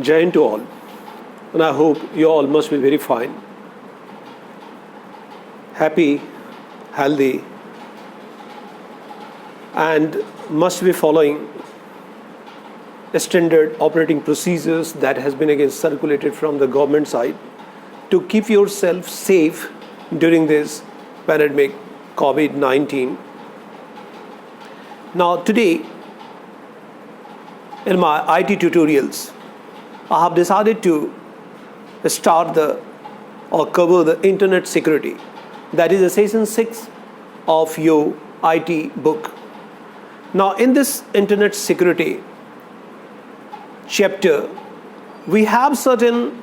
Jai to all, and I hope you all must be very fine, happy, healthy, and must be following standard operating procedures that has been again circulated from the government side to keep yourself safe during this pandemic COVID-19. Now today, in my IT tutorials, I have decided to cover the internet security. That is the Session 6 of your IT book. Now in this internet security chapter, we have certain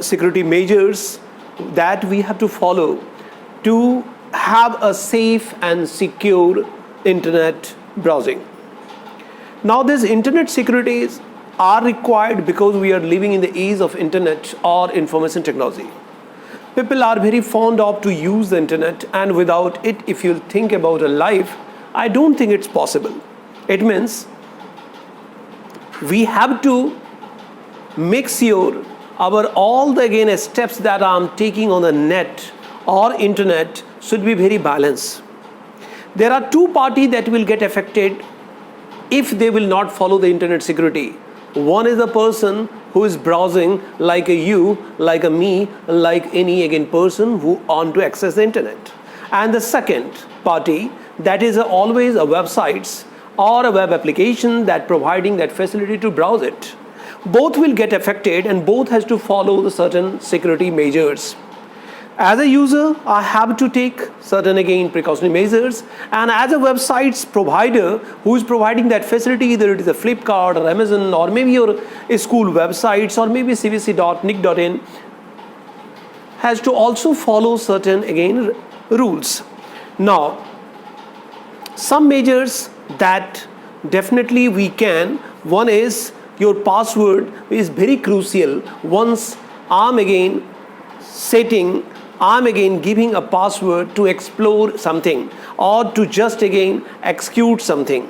security measures that we have to follow to have a safe and secure internet browsing. Now these internet securities are required because we are living in the age of internet or information technology. People are very fond of to use the internet, and without it, if you think about a life, I don't think it's possible. It means we have to make sure our all the again steps that I'm taking on the net or internet should be very balanced. There are two parties that will get affected if they will not follow the internet security. One is the person who is browsing like a you, like a me, like any again person who want to access the internet. And the second party, that is always a websites or a web application that providing that facility to browse it. Both will get affected and both has to follow the certain security measures. As a user, I have to take certain again precautionary measures, and as a website's provider who is providing that facility, either it is a Flipkart or Amazon or maybe your school websites or maybe cbc.nic.in, has to also follow certain again rules. Now, some measures that definitely we can, one is your password is very crucial. Once I'm again giving a password to explore something or to just again execute something.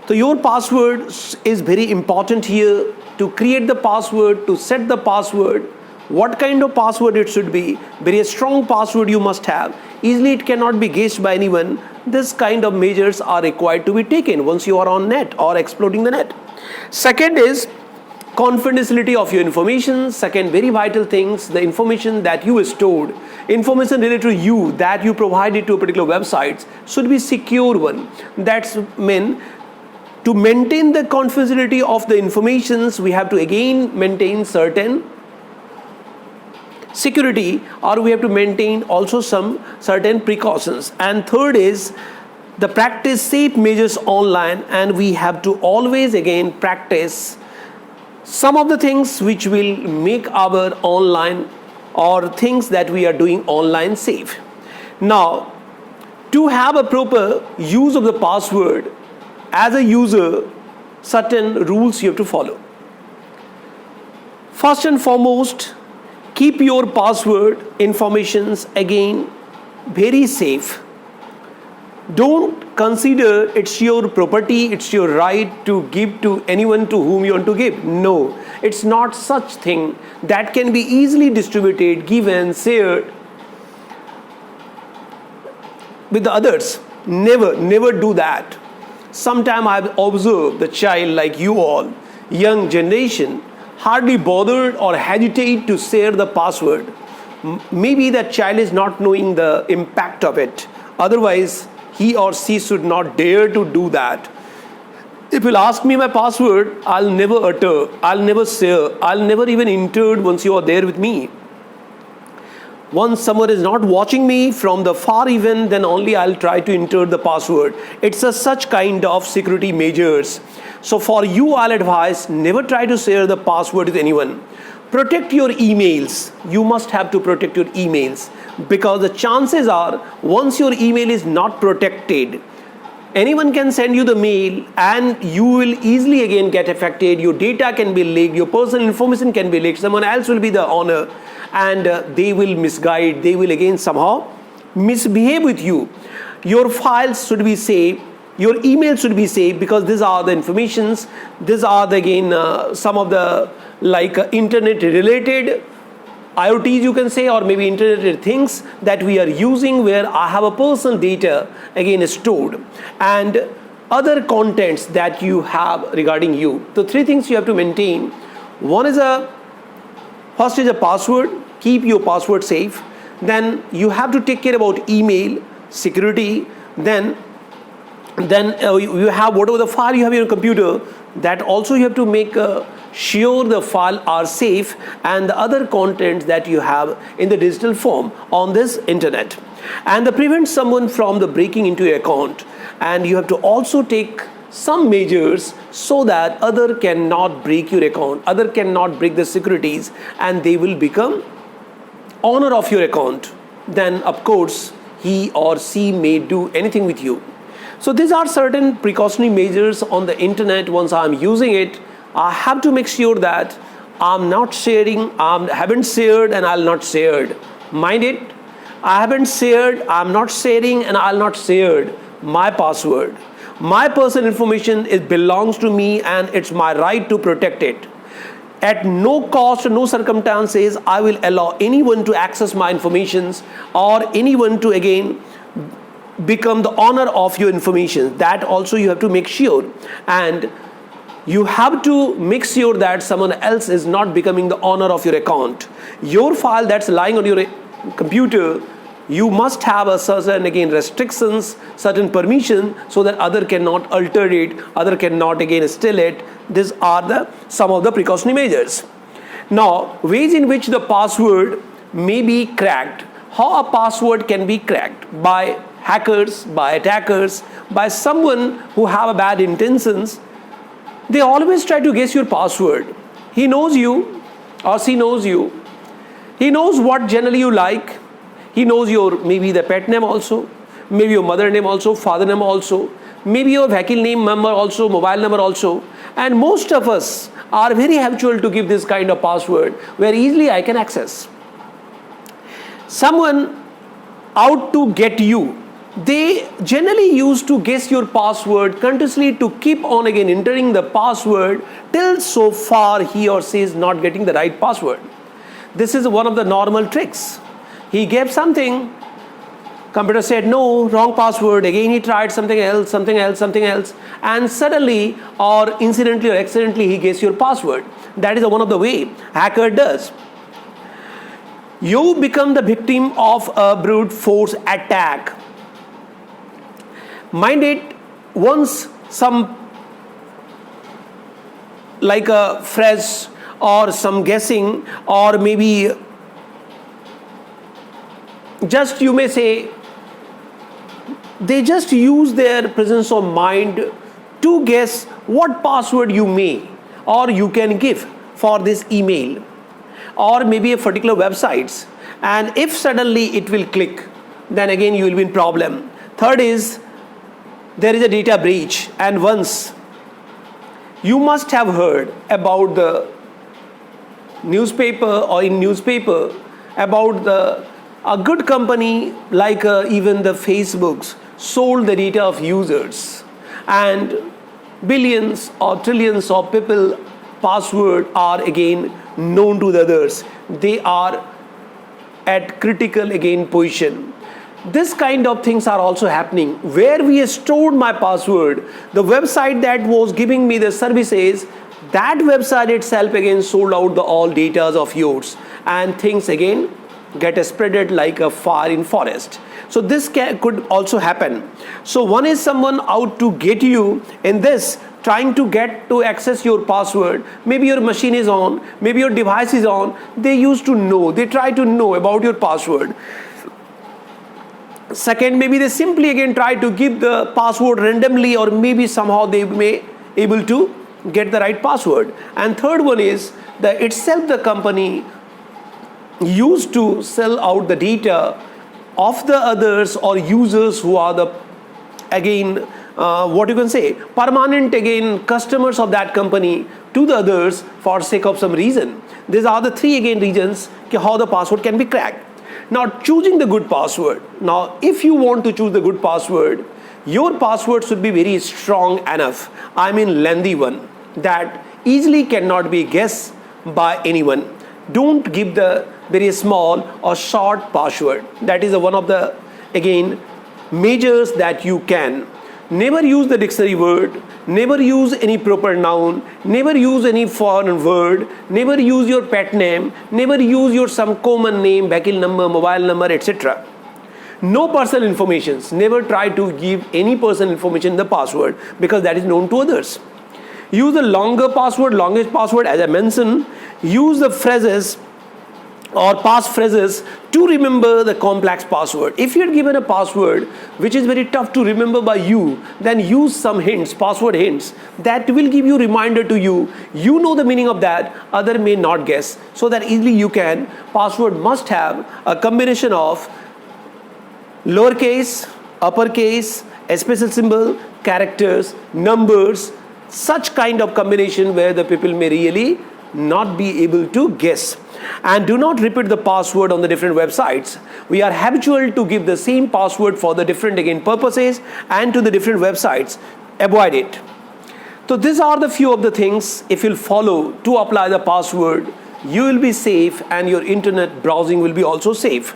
So your password is very important here. To create the password, to set the password, what kind of password it should be, very strong password you must have. Easily it cannot be guessed by anyone. This kind of measures are required to be taken once you are on net or exploring the net. Second is confidentiality of your information. Second, very vital things, the information that you stored, information related to you that you provided to a particular website should be secure one. That's mean to maintain the confidentiality of the informations, we have to again maintain certain security, or we have to maintain also some certain precautions. And third is the practice safe measures online, and we have to always again practice some of the things which will make our online or things that we are doing online safe. Now, to have a proper use of the password, as a user, certain rules you have to follow. First and foremost, keep your password informations again very safe. Don't consider it's your property, it's your right to give to anyone to whom you want to give. No, it's not such thing that can be easily distributed, given, shared with the others. Never do that. Sometimes I've observed the child like you all, young generation, hardly bothered or hesitate to share the password. Maybe that child is not knowing the impact of it. Otherwise, he or she should not dare to do that. If you'll ask me my password, I'll never utter, I'll never share, I'll never even enter once you are there with me. Once someone is not watching me from the far even, then only I'll try to enter the password. It's such kind of security measures. So for you, I'll advise, never try to share the password with anyone. Protect your emails. You must have to protect your emails, because the chances are once your email is not protected, anyone can send you the mail and you will easily again get affected. Your data can be leaked, your personal information can be leaked, someone else will be the owner, and they will misguide, they will again somehow misbehave with you. Your files should be safe Your email should be safe, because these are the informations, these are the again some of the internet related IoTs you can say, or maybe internet things that we are using, where I have a personal data again stored, and other contents that you have regarding you. So three things you have to maintain. One is first is a password. Keep your password safe. Then you have to take care about email security. Then you have whatever the file you have in your computer, that also you have to make sure the file are safe, and the other contents that you have in the digital form on this internet, and to prevent someone from the breaking into your account. And you have to also take some measures so that other cannot break your account, other cannot break the securities, and they will become owner of your account. Then of course he or she may do anything with you. So these are certain precautionary measures on the internet. Once I'm using it, I have to make sure that I'm not sharing, I haven't shared and I'll not shared. Mind it, I haven't shared, I'm not sharing and I'll not shared my password. My personal information, it belongs to me, and it's my right to protect it. At no cost, no circumstances, I will allow anyone to access my informations, or anyone to again become the owner of your information. That also you have to make sure, and you have to make sure that someone else is not becoming the owner of your account. Your file that's lying on your computer, you must have a certain again restrictions, certain permission, so that other cannot alter it, other cannot again steal it. These are the some of the precautionary measures. Now, ways in which the password may be cracked. How a password can be cracked? By hackers, by attackers, by someone who have a bad intentions. They always try to guess your password. He knows you or she knows you. He knows what generally you like. He knows your maybe the pet name also, maybe your mother name also, father name also, maybe your vehicle name number also, mobile number also. And most of us are very habitual to give this kind of password where easily I can access. Someone out to get you, they generally used to guess your password continuously to keep on again entering the password till so far he or she is not getting the right password. This is one of the normal tricks. He gave something, computer said no, wrong password, again he tried something else, and suddenly or incidentally or accidentally he guessed your password. That is one of the way hacker does. You become the victim of a brute force attack. Mind it, once some like a phrase or some guessing, or maybe just you may say, they just use their presence of mind to guess what password you may or you can give for this email or maybe a particular websites, and if suddenly it will click, then again you will be in problem. Third is, there is a data breach, and once you must have heard about the newspaper or in newspaper about a good company like even the Facebooks sold the data of users, and billions or trillions of people password are again known to the others. They are at critical again position. This kind of things are also happening where we stored my password. The website that was giving me the services, that website itself again sold out the all data of yours, and things again get spreaded like a fire in forest. So this could also happen. So one is someone out to get you in this, trying to get to access your password. Maybe your machine is on, maybe your device is on. They used to know, they try to know about your password. Second, maybe they simply again try to give the password randomly, or maybe somehow they may able to get the right password. And third one is that itself the company used to sell out the data of the others or users who are the again what you can say permanent again customers of that company to the others for sake of some reason. These are the three again reasons how the password can be cracked. Now, choosing the good password. Now, if you want to choose the good password, Your password should be very strong enough, I mean lengthy one, that easily cannot be guessed by anyone. Don't give the very small or short password. That is one of the, again, measures that you can. Never use the dictionary word, never use any proper noun, never use any foreign word, never use your pet name, never use your some common name, vehicle number, mobile number, etc. No personal informations. Never try to give any personal information in the password, because that is known to others. Use the longer password, longest password, as I mentioned. Use the phrases or passphrases to remember the complex password. If you are given a password which is very tough to remember by you, then use some hints, password hints, that will give you reminder to you. You know the meaning of that, other may not guess, so that easily you can. Password must have a combination of lowercase, uppercase, a special symbol, characters, numbers, such kind of combination where the people may really not be able to guess. And do not repeat the password on the different websites. We are habitual to give the same password for the different again purposes and to the different websites. Avoid it. So these are the few of the things, if you'll follow to apply the password, you will be safe and your internet browsing will be also safe.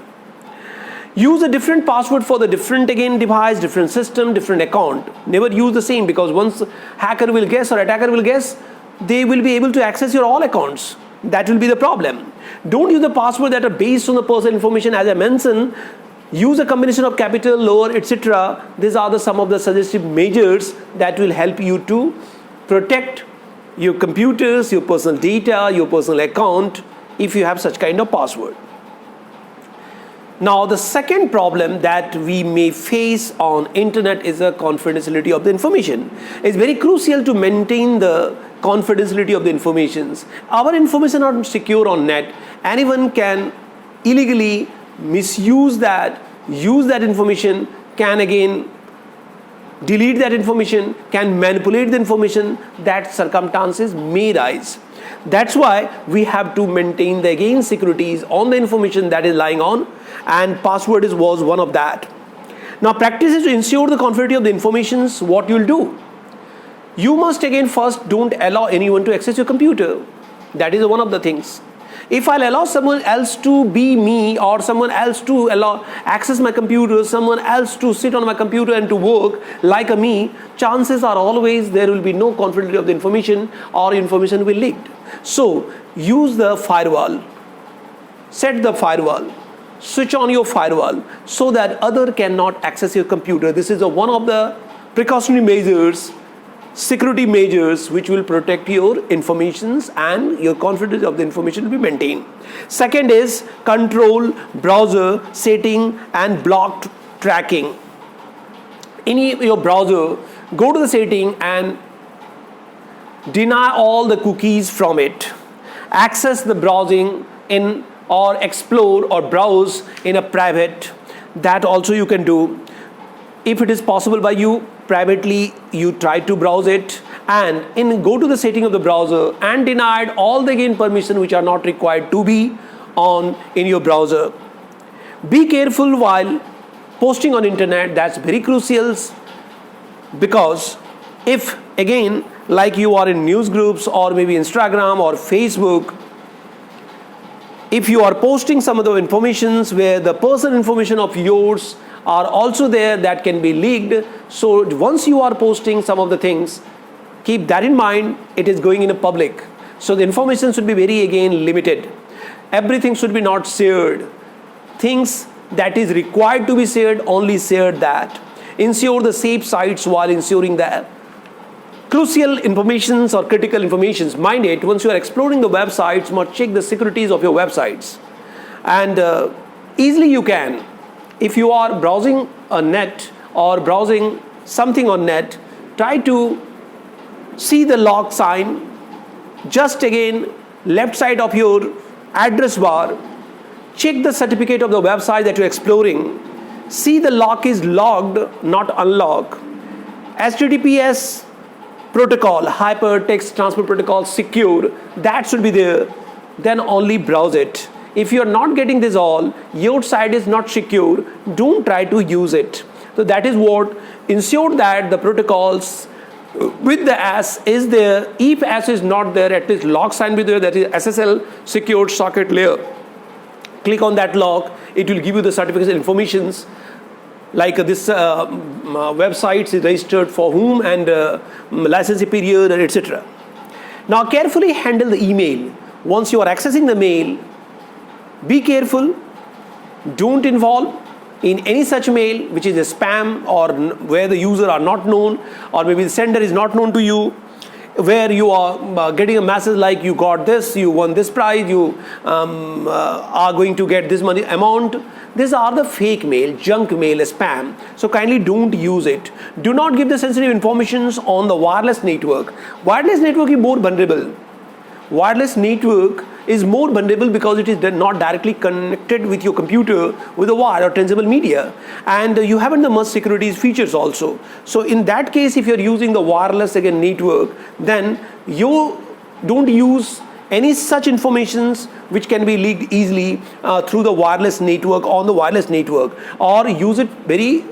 Use a different password for the different again device, different system, different account. Never use the same, because once hacker will guess or attacker will guess, they will be able to access your all accounts. That will be the problem. Don't use the password that are based on the personal information. As I mentioned, use a combination of capital, lower, etc. These are some of the suggestive measures that will help you to protect your computers, your personal data, your personal account, if you have such kind of password. Now, the second problem that we may face on internet is the confidentiality of the information. It's very crucial to maintain the confidentiality of the informations. Our information are secure on net. Anyone can illegally misuse that, use that information, can again delete that information, can manipulate the information. That circumstances may rise. That's why we have to maintain the again securities on the information that is lying on, and password was one of that. Now, practices to ensure the confidentiality of the informations. What you'll do? You must again first don't allow anyone to access your computer. That is one of the things. If I'll allow someone else to be me, or someone else to allow access my computer, someone else to sit on my computer and to work like a me, chances are always there will be no confidentiality of the information, or information will be leaked. So use the firewall, set the firewall, switch on your firewall so that other cannot access your computer. This is one of the precautionary measures, security measures, which will protect your informations and your confidence of the information will be maintained. Second is control browser setting and blocked tracking. In your browser, go to the setting and deny all the cookies from it. Access the browsing in, or explore or browse in a private. That also you can do. If it is possible by you, privately you try to browse it, and go to the setting of the browser and denied all the again permission which are not required to be on in your browser. Be careful while posting on internet. That's very crucial, because if again like you are in news groups or maybe Instagram or Facebook, if you are posting some of the informations where the personal information of yours are also there, that can be leaked. So once you are posting some of the things, keep that in mind. It is going in a public, so the information should be very again limited. Everything should be not shared. Things that is required to be shared, only share that. Ensure the safe sites while ensuring that crucial informations or critical informations. Mind it, once you are exploring the websites, you must check the securities of your websites. And easily you can, if you are browsing a net or browsing something on net, try to see the lock sign just again left side of your address bar. Check the certificate of the website that you're exploring. See the lock is logged, not unlocked. HTTPS protocol, hypertext transfer protocol, secure, that should be there. Then only browse it. If you're not getting this all, your site is not secure, don't try to use it. So that is what ensure that the protocols with the S is there. If S is not there, at least lock sign be there, that is SSL secured socket layer. Click on that lock, it will give you the certification informations like this website is registered for whom and licensing period, etc. Now carefully handle the email. Once you are accessing the mail, be careful, don't involve in any such mail which is a spam or where the user are not known, or maybe the sender is not known to you, where you are getting a message like you got this, you won this prize, you are going to get this money amount. These are the fake mail, junk mail, spam. So kindly don't use it. Do not give the sensitive informations on the wireless network. Wireless network is more vulnerable. Wireless network is more vulnerable because it is not directly connected with your computer with a wire or transmissible media, and you haven't the much security features also. So in that case, if you're using the wireless network, then you don't use any such informations which can be leaked easily through the wireless network on the wireless network, or use it very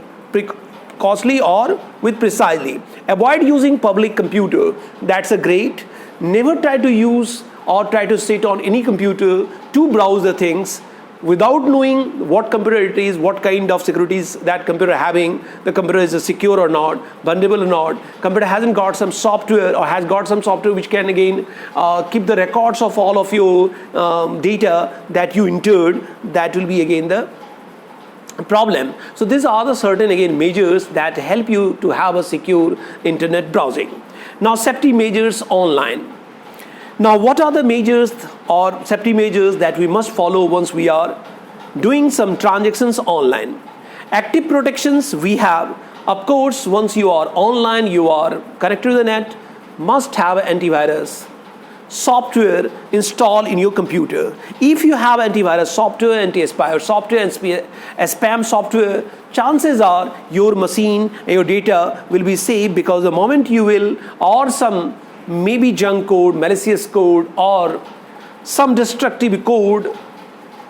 costly or with precisely. Avoid using public computer. That's a great. Never try to use or try to sit on any computer to browse the things without knowing what computer it is, what kind of securities that computer having, the computer is secure or not, vulnerable or not, computer hasn't got some software or has got some software which can again keep the records of all of your data that you entered. That will be again the problem. So these are the certain measures that help you to have a secure internet browsing. Now safety measures online. Now what are the measures or safety measures that we must follow once we are doing some transactions online? Active protections we have. Of course, once you are online, you are connected to the net, must have antivirus software installed in your computer. If you have antivirus software, anti-spyware software and spam software, chances are your machine, your data will be safe, because the moment you will, or some maybe junk code, malicious code, or some destructive code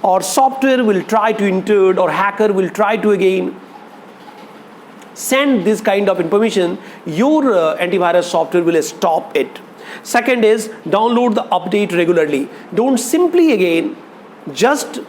or software will try to enter, or hacker will try to again send this kind of information, your antivirus software will stop it. Second is download the update regularly. Don't simply again just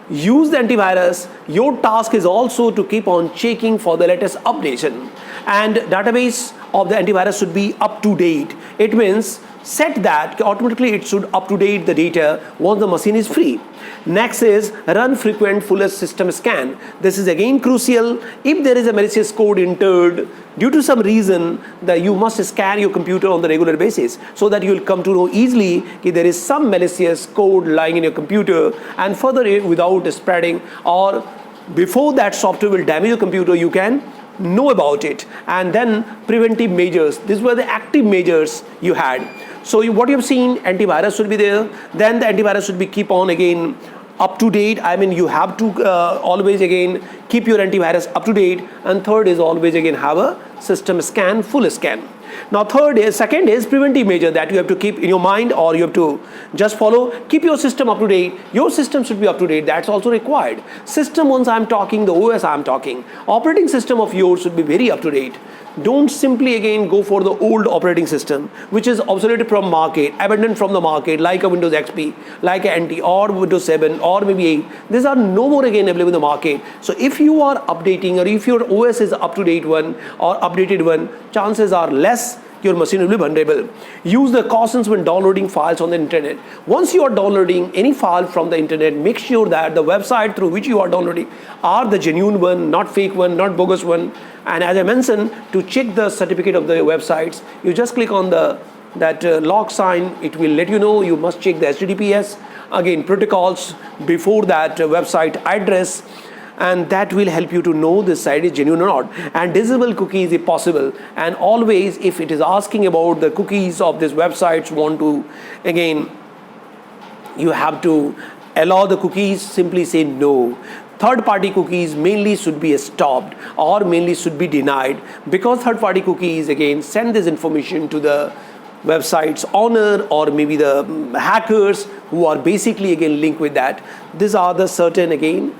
use the antivirus. Your task is also to keep on checking for the latest updation, and database of the antivirus should be up to date. It means set that automatically it should up to date the data once the machine is free. Next is run frequent Fullest system scan. This is again crucial. If there is a malicious code entered due to some reason, that you must scan your computer on the regular basis, so that you will come to know easily if there is some malicious code lying in your computer, and further without spreading or before that software will damage your computer, you can know about it. And then preventive measures. These were the active measures you had. So what you have seen, antivirus should be there. Then the antivirus should be keep on again up to date. I mean, you have to always again keep your antivirus up to date. And third is always again have a system scan, full scan. Now second is preventive measure that you have to keep in your mind, or you have to just follow. Keep your system up to date. Your system should be up to date. That's also required. System, once I'm talking, the OS I'm talking, operating system of yours should be very up to date. Don't simply again go for the old operating system which is obsolete from market, abandoned from the market, like a Windows XP, like a NT or Windows 7 or maybe 8. These are no more again available in the market. So if you are updating, or if your OS is up to date one or updated one, chances are less your machine will be vulnerable. Use the cautions when downloading files on the internet. Once you are downloading any file from the internet, make sure that the website through which you are downloading are the genuine one, not fake one, not bogus one. And as I mentioned, to check the certificate of the websites, you just click on that log sign. It will let you know you must check the HTTPS, again protocols before that website address, and that will help you to know this site is genuine or not. And disable cookies if possible. And always, if it is asking about the cookies of this websites, want to again, you have to allow the cookies, simply say no. Third-party cookies mainly should be stopped or mainly should be denied, because third-party cookies again send this information to the website's owner or maybe the hackers who are basically again linked with that. These are the certain again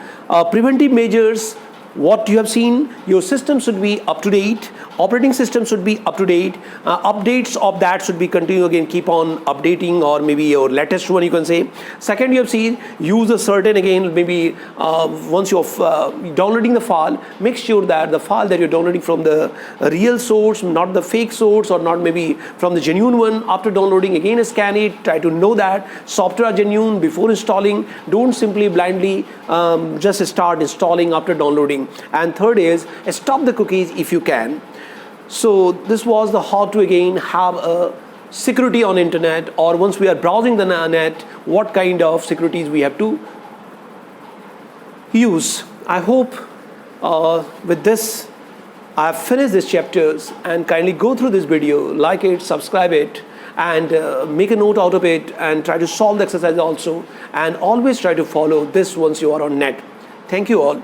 preventive measures what you have seen, your system should be up to date, operating system should be up to date, updates of that should be continue again, keep on updating, or maybe your latest one you can say. Second, you have seen, use a certain again, maybe once you're downloading the file, make sure that the file that you're downloading from the real source, not the fake source, or not maybe from the genuine one. After downloading, again scan it, try to know that software are genuine before installing. Don't simply blindly just start installing after downloading. And third is, stop the cookies if you can. So this was the how to again have a security on internet, or once we are browsing the net, what kind of securities we have to use. I hope with this I have finished these chapters, and kindly go through this video, like it, subscribe it, and make a note out of it, and try to solve the exercise also, and always try to follow this once you are on net. Thank you all.